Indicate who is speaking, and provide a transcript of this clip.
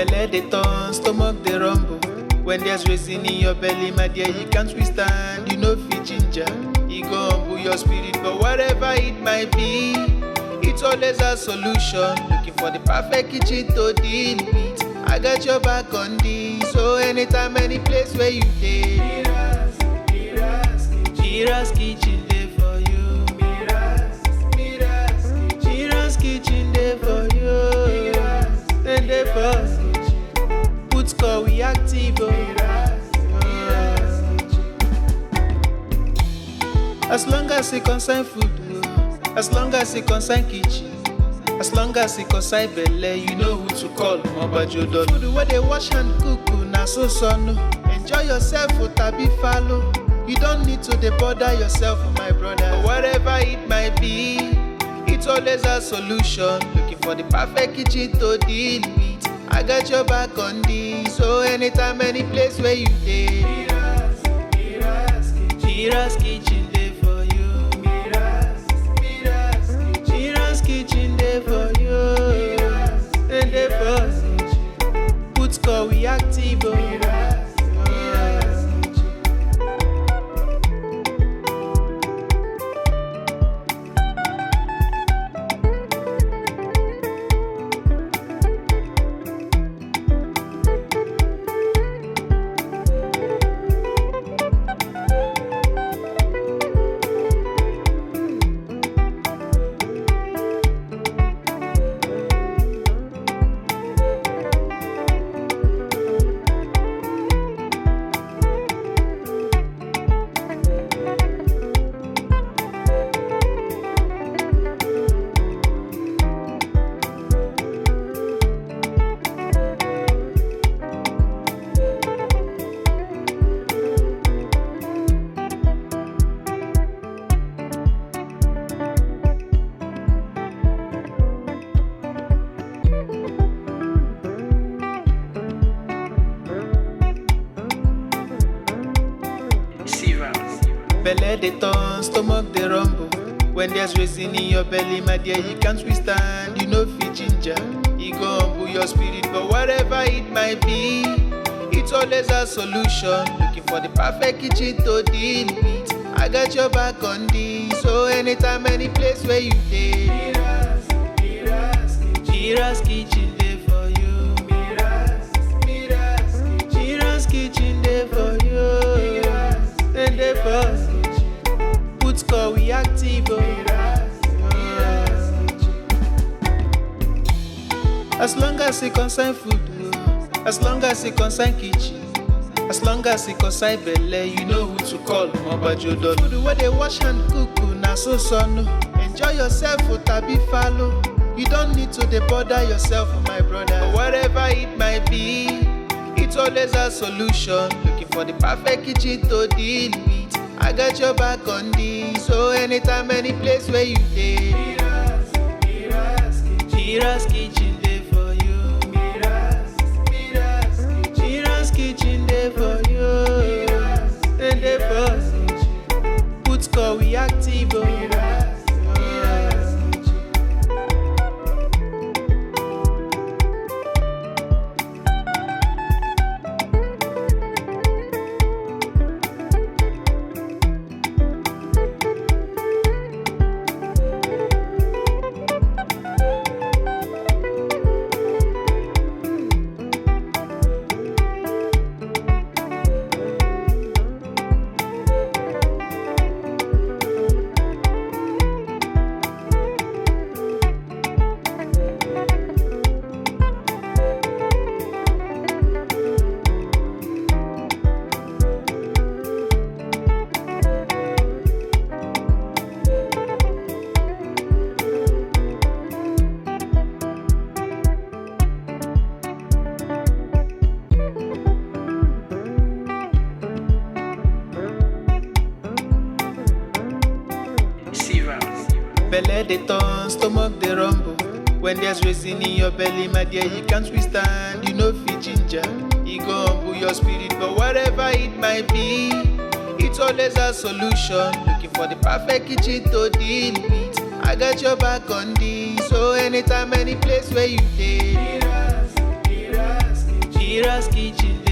Speaker 1: Belle dey turn, stomach dey rumble. When there's reason in your belly, my dear, you can't withstand. You know fit ginger, it go humble your spirit. But whatever it might be, it's always a solution. Looking for the perfect kitchen to deal with. I got your back on this. So anytime, any place where you dey, Mira's kitchen dey for you. Mira's kitchen dey for you. Then dey for put score we active. As long as it concern food, as long as it concern kitchen, as long as it concern belle, you know who to call. Mobajodo food where they wash and cook, na so son. Enjoy yourself, tabi follow. You don't need to bother yourself, my brother. But whatever it might be, it's always a solution. Looking for the perfect kitchen to deal with. I got your back on this. So anytime, any place where you dey, Mira's kitchen dey for you. Mira's kitchen dey for you. And dey for put score we active. Belle dey turn, stomach dey rumble. When there's reason in your belly, my dear, you can't withstand. You know fit ginger, it go humble your spirit. But whatever it might be, it's always a solution. Looking for the perfect kitchen to deal with. I got your back on this. So anytime, any place where you dey, Mira's kitchen dey for you. Mira's kitchen dey for you. Then dey for put score we active. As long as it concern food, as long as it concern kitchen, as long as it concern belle, you know who to call. Mobajodo food where they wash and cook, na so son. Enjoy yourself, tabi follow. You don't need to bother yourself, my brother. But whatever it might be, it's always a solution. Looking for the perfect kitchen to deal with. I got your back on this. So anytime, any place where you dey, Mira's kitchen dey for you. Mira's kitchen dey for you. And dey for put score we active. Belle dey turn, stomach dey rumble. When there's reason in your belly, my dear, you can't withstand. You know fit ginger, it go humble your spirit. But whatever it might be, it's always a solution. Looking for the perfect kitchen to deal with. I got your back on this. So anytime, any place where you dey, Mira's kitchen.